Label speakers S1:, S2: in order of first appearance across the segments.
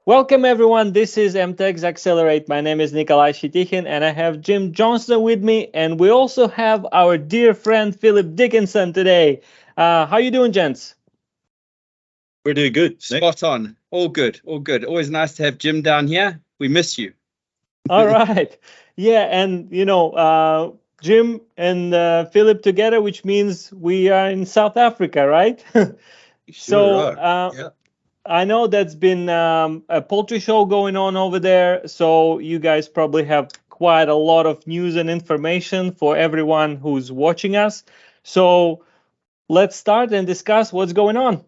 S1: Welcome everyone. This is MTech's Accelerate. My name is Nikolai Shitikhin and I have Jim Johnston with me, and we also have our dear friend Phillip Dickinson today. How you doing, gents?
S2: We're doing good, Nick.
S3: Spot on. All good. All good. Always nice to have Jim down here. We miss you.
S1: All right. Yeah, and Jim and Philip together, which means we are in South Africa, right?
S2: Sure are.
S1: Yeah. I know that's been a poultry show going on over there, so you guys probably have quite a lot of news and information for everyone who's watching us. So let's start and discuss what's going on.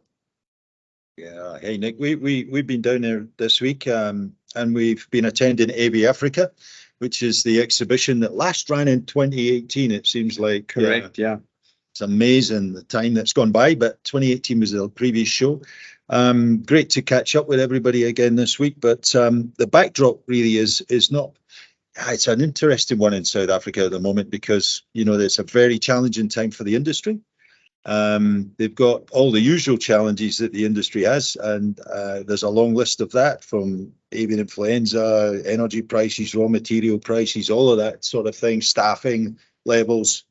S2: Yeah. Hey, Nick, we've been down there this week, and we've been attending AB Africa, which is the exhibition that last ran in 2018. It seems like
S3: Correct. Yeah.
S2: it's amazing the time that's gone by, but 2018 was the previous show. Great to catch up with everybody again this week, but the backdrop really is not. It's an interesting one in South Africa at the moment because it's a very challenging time for the industry. They've got all the usual challenges that the industry has, and there's a long list of that, from avian influenza, energy prices, raw material prices, all of that sort of thing, staffing levels,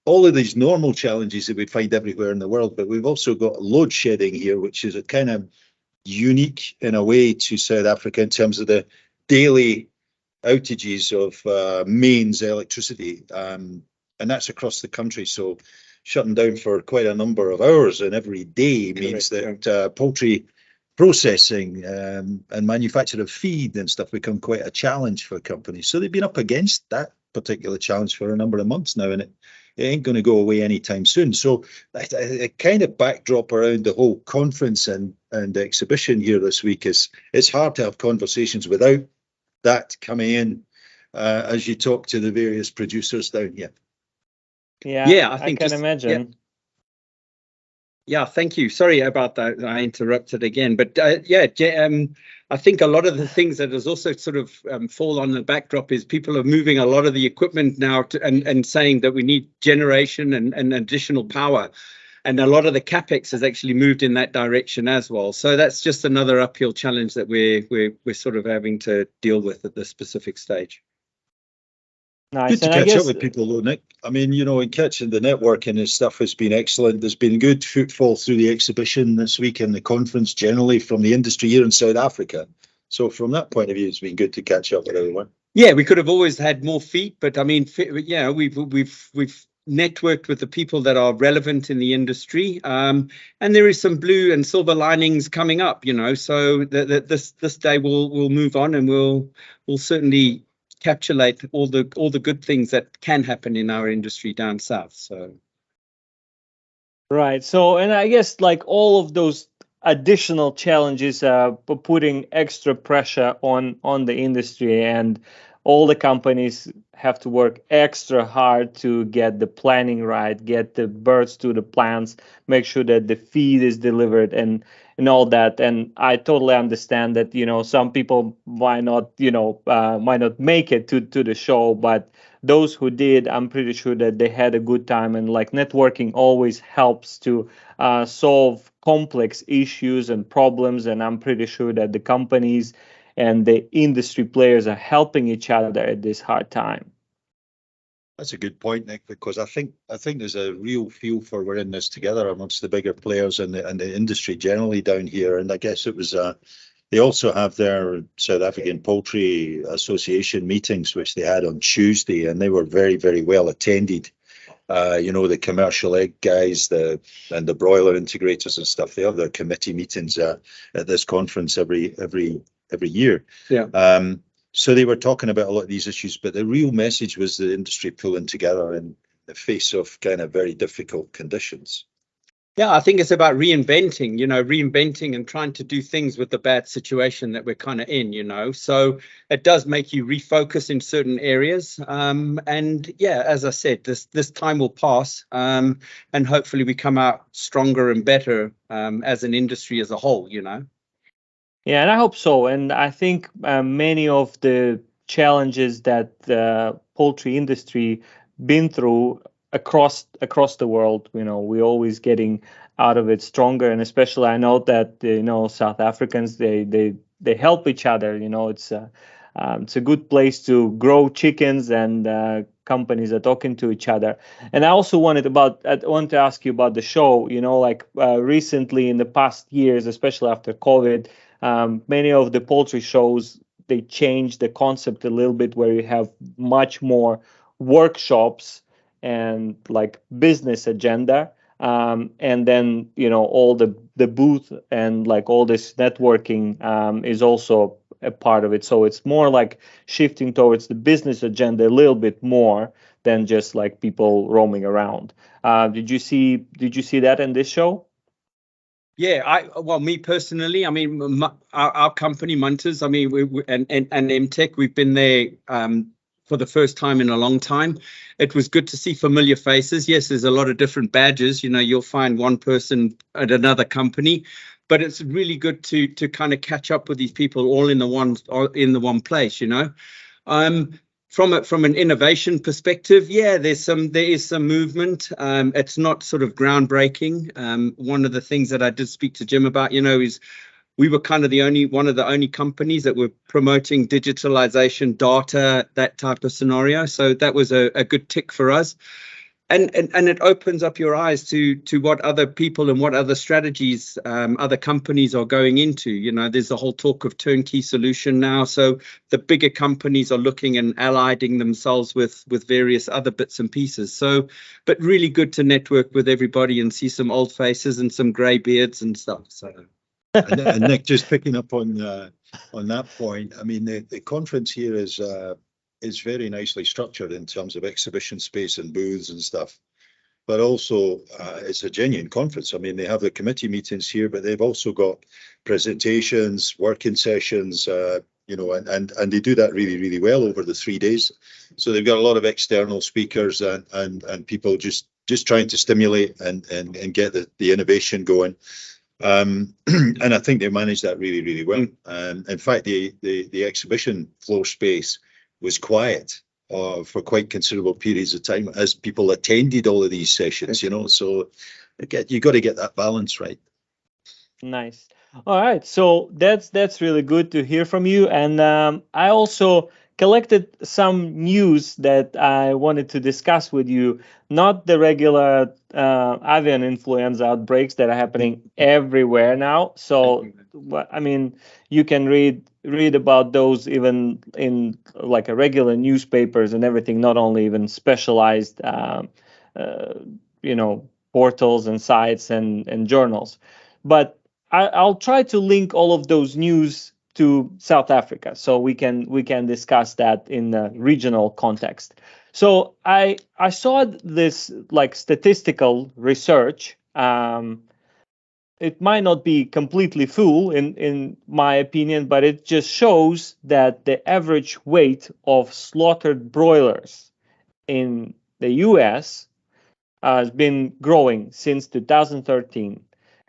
S2: all of these normal challenges that we find everywhere in the world. But we've also got load shedding here, which is a kind of unique in a way to South Africa in terms of the daily outages of mains electricity, and that's across the country. So shutting down for quite a number of hours and every day means that poultry processing and manufacture of feed and stuff become quite a challenge for companies. So they've been up against that particular challenge for a number of months now, and it ain't going to go away anytime soon. So a kind of backdrop around the whole conference and exhibition here this week is it's hard to have conversations without that coming in as you talk to the various producers down here.
S1: Yeah, I can imagine.
S3: Yeah, thank you. Sorry about that. I interrupted again, but I think a lot of the things that has also sort of fall on the backdrop is people are moving a lot of the equipment now and saying that we need generation and additional power. And a lot of the capex has actually moved in that direction as well. So that's just another uphill challenge that we're sort of having to deal with at this specific stage.
S1: Nice.
S2: Good to catch up with people though, Nick. I mean, in catching the networking and stuff has been excellent. There's been good footfall through the exhibition this week and the conference generally from the industry here in South Africa. So from that point of view, it's been good to catch up with everyone.
S3: Yeah, we could have always had more feet, but I mean, we've networked with the people that are relevant in the industry, and there is some blue and silver linings coming up. So this day we'll move on, and we'll certainly encapsulate all the good things that can happen in our industry down south. So
S1: right. So, and I guess like all of those additional challenges putting extra pressure on the industry, and all the companies have to work extra hard to get the planning right, get the birds to the plants, make sure that the feed is delivered and all that. And I totally understand that some people might not make it to the show, but those who did, I'm pretty sure that they had a good time. And like networking always helps to solve complex issues and problems, and I'm pretty sure that the companies and the industry players are helping each other at this hard time.
S2: That's a good point, Nick, because I think there's a real feel for we're in this together amongst the bigger players and the industry generally down here. And I guess it was they also have their South African Poultry Association meetings, which they had on Tuesday, and they were very, very well attended. The commercial egg guys, and the broiler integrators and stuff, they have their committee meetings at this conference every year.
S3: Yeah.
S2: So they were talking about a lot of these issues, but the real message was the industry pulling together in the face of kind of very difficult conditions.
S3: Yeah, I think it's about reinventing and trying to do things with the bad situation that we're kind of in, So it does make you refocus in certain areas. And yeah, as I said, this time will pass, and hopefully we come out stronger and better as an industry as a whole,
S1: Yeah, and I hope so. And I think many of the challenges that the poultry industry been through across the world, we're always getting out of it stronger. And especially I know that South Africans, they they help each other. It's a good place to grow chickens, and companies are talking to each other. And I also want to ask you about the show. Recently in the past years, especially after COVID, many of the poultry shows, they changed the concept a little bit, where you have much more workshops and like business agenda, and then all the booth and like all this networking is also a part of it. So it's more like shifting towards the business agenda a little bit more than just like people roaming around. Did you see that in this show?
S3: Yeah, well, me personally, I mean, our company, Munters, I mean, and MTech, we've been there for the first time in a long time. It was good to see familiar faces. Yes, there's a lot of different badges. You'll find one person at another company, but it's really good to kind of catch up with these people all in the one place. From an innovation perspective, yeah, there is some movement. It's not sort of groundbreaking. One of the things that I did speak to Jim about, is we were kind of one of the only companies that were promoting digitalization, data, that type of scenario. So that was a good tick for us. And it opens up your eyes to what other people and what other strategies other companies are going into. There's a whole talk of turnkey solution now. So the bigger companies are looking and allying themselves with various other bits and pieces. So, but really good to network with everybody and see some old faces and some grey beards and stuff. So,
S2: and Nick, just picking up on that point, I mean, the conference here is very nicely structured in terms of exhibition space and booths and stuff, but also it's a genuine conference. I mean, they have the committee meetings here, but they've also got presentations, working sessions, and they do that really, really well over the 3 days. So they've got a lot of external speakers and people just trying to stimulate and get the innovation going. And I think they managed that really, really well. In fact, the exhibition floor space was quiet for quite considerable periods of time as people attended all of these sessions, so you got to get that balance right.
S1: Nice. All right. So that's really good to hear from you. And I also collected some news that I wanted to discuss with you, not the regular avian influenza outbreaks that are happening everywhere now. So, I mean, you can read about those even in like a regular newspapers and everything, not only even specialized, portals and sites and journals. But I'll try to link all of those news to South Africa, so we can discuss that in a regional context. So I saw this like statistical research. It might not be completely full in my opinion, but it just shows that the average weight of slaughtered broilers in the U.S. has been growing since 2013.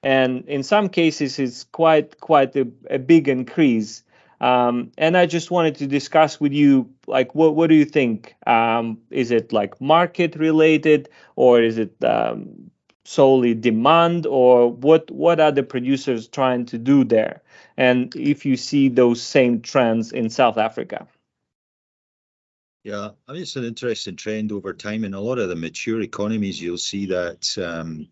S1: And in some cases, it's quite a big increase. And I just wanted to discuss with you, like, what do you think? Is it like market related, or is it solely demand, or what are the producers trying to do there? And if you see those same trends in South Africa?
S2: Yeah, I mean, it's an interesting trend over time. In a lot of the mature economies, you'll see that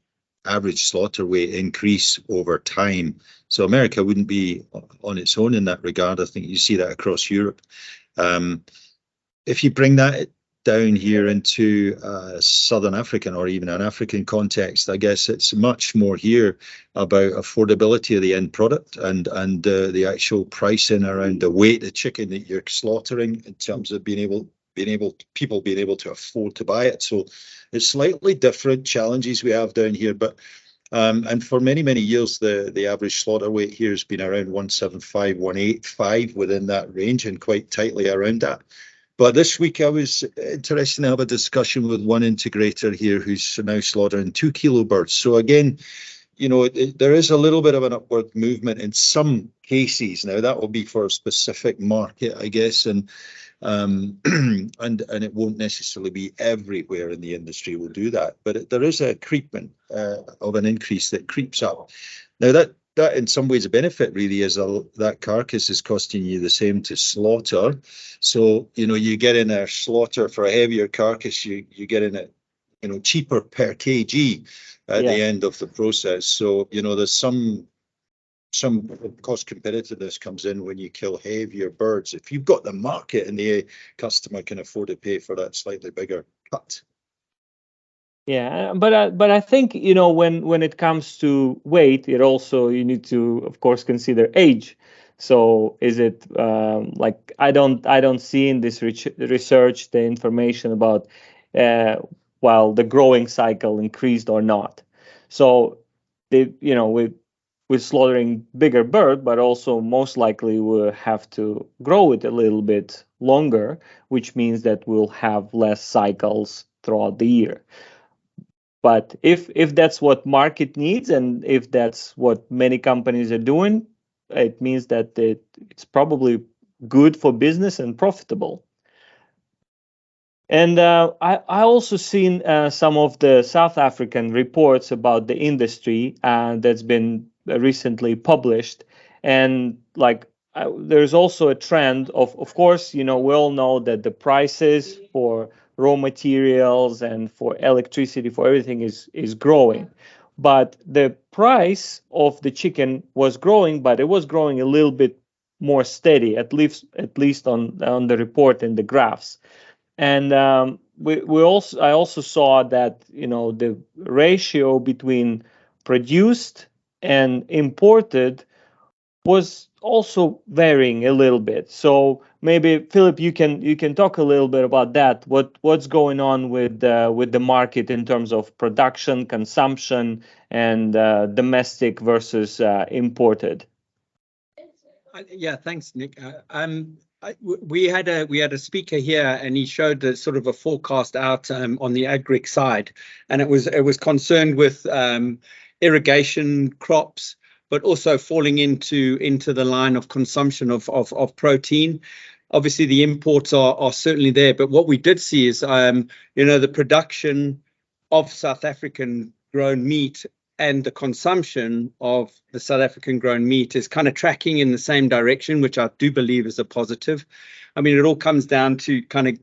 S2: average slaughter weight increase over time. So America wouldn't be on its own in that regard. I think you see that across Europe. If you bring that down here into Southern African or even an African context, I guess it's much more here about affordability of the end product and the actual pricing around the weight of chicken that you're slaughtering in terms of people being able to afford to buy it. So it's slightly different challenges we have down here, but and for many years the average slaughter weight here has been around 175, 185, within that range and quite tightly around that. But this week I was interested to have a discussion with one integrator here who's now slaughtering 2 kilo birds. So again, there is a little bit of an upward movement in some cases. Now that will be for a specific market, I guess, and it won't necessarily be everywhere in the industry will do that. But there is a creeping of an increase that creeps up. Now that in some ways a benefit really is that carcass is costing you the same to slaughter. So, you get in a slaughter for a heavier carcass, you get in it, cheaper per kg at the end of the process. So, there's some cost competitiveness comes in when you kill heavier birds. If you've got the market and the customer can afford to pay for that slightly bigger cut.
S1: Yeah, but I think when it comes to weight, it also you need to of course consider age. So is it like I don't see in this research the information about while the growing cycle increased or not. So we're slaughtering bigger bird, but also most likely we'll have to grow it a little bit longer, which means that we'll have less cycles throughout the year. But if that's what market needs and if that's what many companies are doing, it means that it's probably good for business and profitable. And I also seen some of the South African reports about the industry that's been recently published, and like there's also a trend of course, we all know that the prices for raw materials and for electricity for everything is growing, but the price of the chicken was growing, but it was growing a little bit more steady, at least on the report and the graphs. And I also saw that the ratio between produced and imported was also varying a little bit. So maybe Philip, you can talk a little bit about that. What's going on with the market in terms of production, consumption, and domestic versus imported.
S3: Yeah, thanks, Nick. We had a speaker here, and he showed a sort of a forecast out on the agric side, and it was concerned with irrigation crops, but also falling into the line of consumption of protein. Obviously, the imports are certainly there, but what we did see is the production of South African grown meat and the consumption of the South African grown meat is kind of tracking in the same direction, which I do believe is a positive. I mean, it all comes down to kind of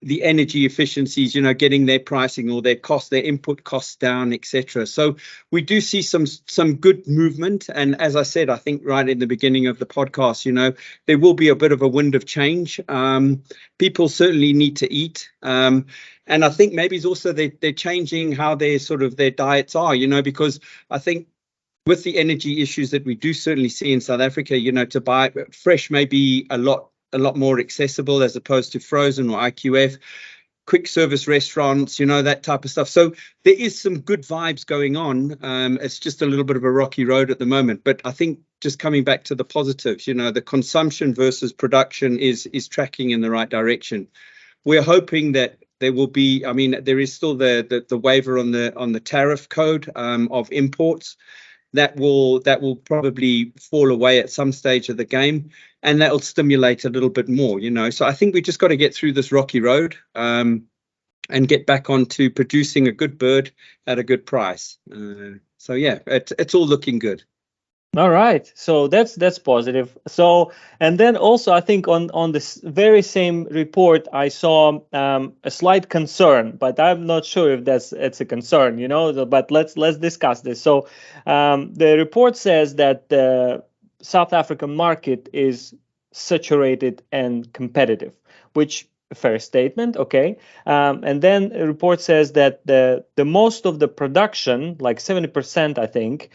S3: the energy efficiencies, getting their pricing or their cost, their input costs down, etc. So we do see some good movement. And as I said, I think right in the beginning of the podcast, there will be a bit of a wind of change. People certainly need to eat. And I think maybe it's also they're changing how their diets are, because I think with the energy issues that we do certainly see in South Africa, to buy fresh may be a lot more accessible as opposed to frozen or IQF, quick service restaurants, that type of stuff. So there is some good vibes going on. It's just a little bit of a rocky road at the moment. But I think just coming back to the positives, the consumption versus production is tracking in the right direction. We're hoping that there will be, there is still the waiver on the tariff code of imports. That will probably fall away at some stage of the game, and that will stimulate a little bit more, So I think we just got to get through this rocky road and get back onto producing a good bird at a good price. So yeah, it's all looking good.
S1: All right, so that's positive. So, and then also I think on this very same report I saw a slight concern, but I'm not sure if it's a concern, But let's discuss this. So the report says that the South African market is saturated and competitive, which a fair statement, okay. And then the report says that the most of the production, like 70%, I think,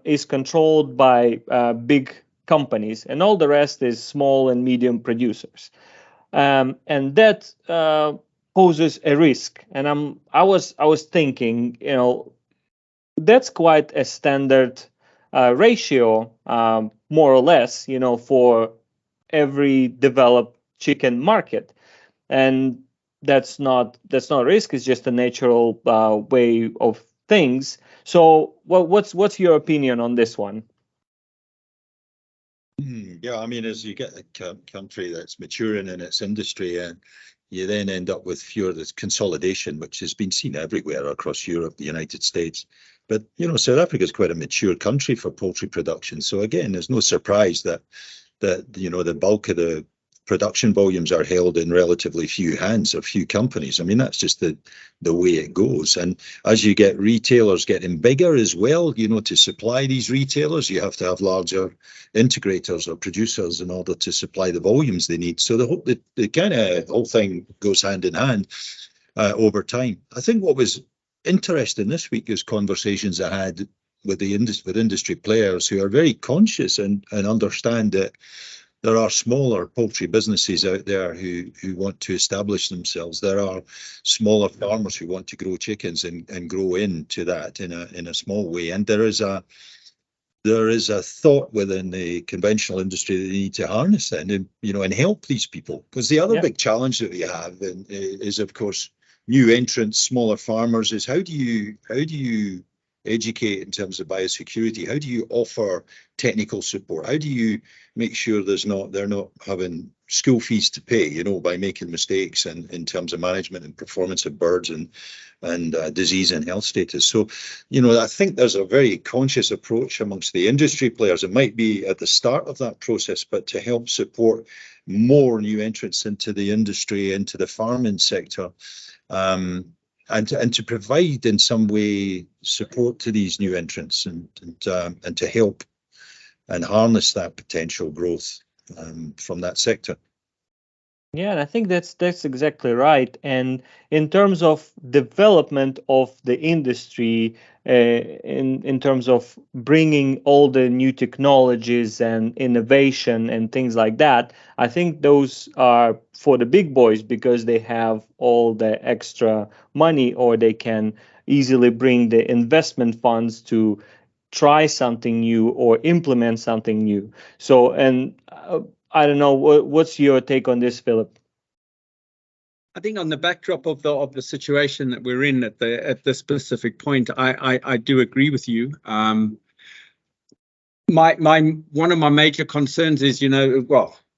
S1: is controlled by big companies, and all the rest is small and medium producers, and that poses a risk. And I was thinking, that's quite a standard ratio, more or less, for every developed chicken market. And that's not risk, it's just a natural way of things. So what's your opinion on this one?
S2: Yeah, as you get a country that's maturing in its industry, and you then end up with fewer consolidation, which has been seen everywhere across Europe, the United States. But, South Africa is quite a mature country for poultry production. So again, there's no surprise that the bulk of the production volumes are held in relatively few hands or few companies. I mean, that's just the way it goes. And as you get retailers getting bigger as well, to supply these retailers, you have to have larger integrators or producers in order to supply the volumes they need. So the kind of whole thing goes hand in hand over time. I think what was interesting this week is conversations I had with industry players who are very conscious and understand that there are smaller poultry businesses out there who want to establish themselves. There are smaller farmers who want to grow chickens and grow into that in a small way. And there is a thought within the conventional industry that they need to harness that and help these people. Because the other big challenge that we have is, of course, new entrants, smaller farmers, is how do you educate in terms of biosecurity? How do you offer technical support? How do you make sure they're not having school fees to pay, by making mistakes in terms of management and performance of birds and disease and health status? So, I think there's a very conscious approach amongst the industry players. It might be at the start of that process, but to help support more new entrants into the industry, into the farming sector, and to provide in some way support to these new entrants and to help and harness that potential growth from that sector.
S1: Yeah, and I think that's exactly right. And in terms of development of the industry, in terms of bringing all the new technologies and innovation and things like that, I think those are for the big boys because they have all the extra money, or they can easily bring the investment funds to try something new or implement something new. So, and I don't know, what's your take on this, Philip?
S3: I think on the backdrop of the situation that we're in at this specific point, I do agree with you. One of my major concerns is,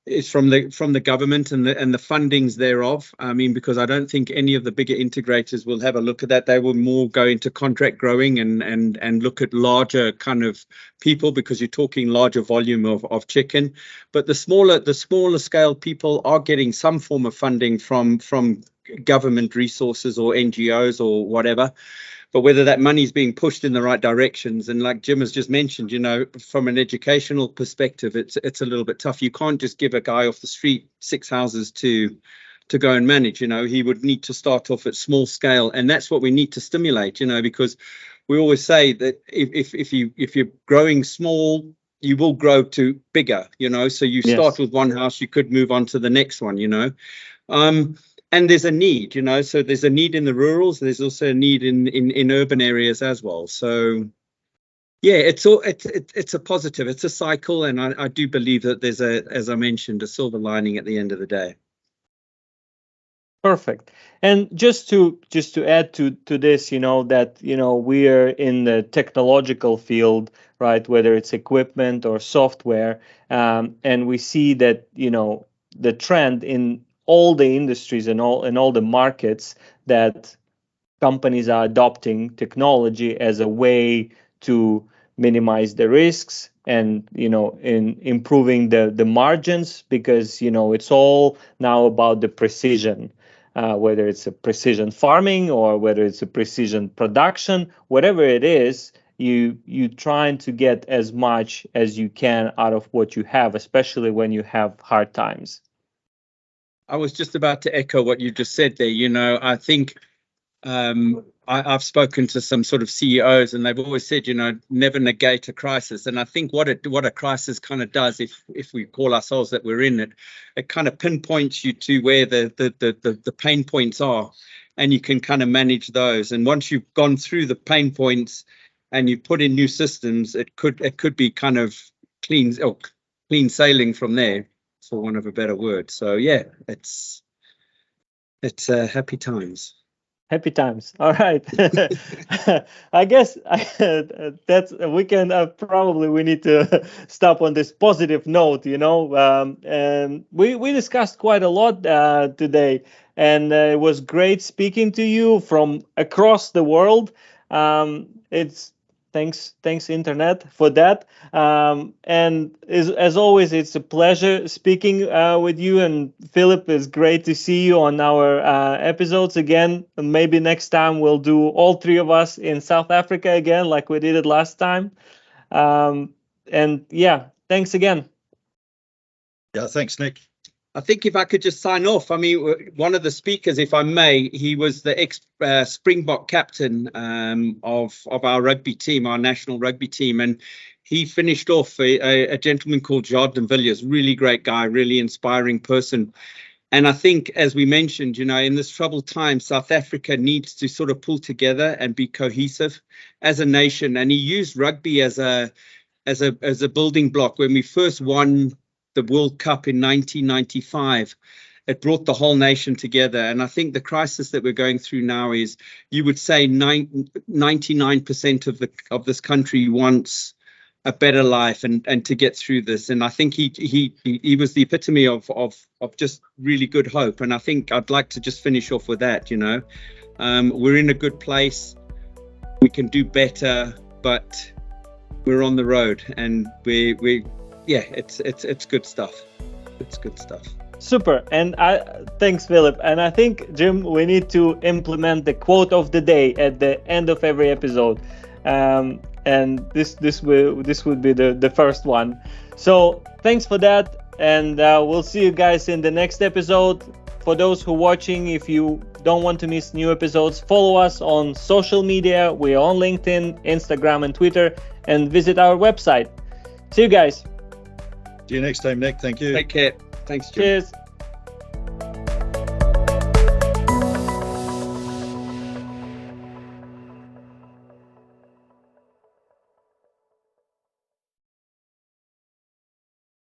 S3: is from the government and the fundings thereof. I mean, because I don't think any of the bigger integrators will have a look at that. They will more go into contract growing and look at larger kind of people, because you're talking larger volume of chicken. But the smaller scale people are getting some form of funding from government resources or NGOs or whatever. But whether that money is being pushed in the right directions, and like Jim has just mentioned, from an educational perspective, it's a little bit tough. You can't just give a guy off the street 6 houses to go and manage. He would need to start off at small scale, and that's what we need to stimulate. Because we always say that if you're growing small, you will grow to bigger. So you start with one house, you could move on to the next one. And there's a need, so there's a need in the rurals. There's also a need in urban areas as well. So, yeah, it's a positive. It's a cycle, and I do believe that there's as I mentioned, a silver lining at the end of the day.
S1: Perfect. And just to add to this, that we're in the technological field, right? Whether it's equipment or software, and we see that the trend in all the industries and all the markets that companies are adopting technology as a way to minimize the risks and in improving the margins, because it's all now about the precision, whether it's a precision farming or whether it's a precision production, whatever it is, you trying to get as much as you can out of what you have, especially when you have hard times.
S3: I was just about to echo what you just said there. I think I've spoken to some sort of CEOs, and they've always said, never negate a crisis. And I think what a crisis kind of does, if we call ourselves that we're in it, it kind of pinpoints you to where the pain points are, and you can kind of manage those. And once you've gone through the pain points and you've put in new systems, it could be kind of clean sailing from there, for want of a better word. So yeah, it's happy times.
S1: Happy times. All right. I guess that's we can probably we need to stop on this positive note, and we discussed quite a lot today, and it was great speaking to you from across the world. Thanks, Internet, for that. And as always, it's a pleasure speaking with you. And Phillip, it's great to see you on our episodes again. Maybe next time we'll do all three of us in South Africa again, like we did it last time. And yeah, thanks again.
S2: Yeah, thanks, Nick.
S3: I think if I could just sign off, I mean, one of the speakers, if I may, he was the ex-Springbok captain of our rugby team, our national rugby team. And he finished off a gentleman called Jardin Villiers, really great guy, really inspiring person. And I think, as we mentioned, you know, in this troubled time, South Africa needs to sort of pull together and be cohesive as a nation. And he used rugby as a building block. When we first won the World Cup in 1995, it brought the whole nation together. And I think the crisis that we're going through now is, you would say 99% of this country wants a better life and to get through this. And I think he was the epitome of just really good hope. And I think I'd like to just finish off with that. You know, we're in a good place. We can do better, but we're on the road, and yeah, it's good stuff. It's good stuff. Super. And thanks, Phillip. And I think, Jim, we need to implement the quote of the day at the end of every episode. And this would be the first one. So thanks for that. And we'll see you guys in the next episode. For those who are watching, if you don't want to miss new episodes, follow us on social media. We're on LinkedIn, Instagram, and Twitter. And visit our website. See you guys.
S2: See you next time, Nick. Thank you.
S3: Take care. Thanks, Jim.
S1: Cheers.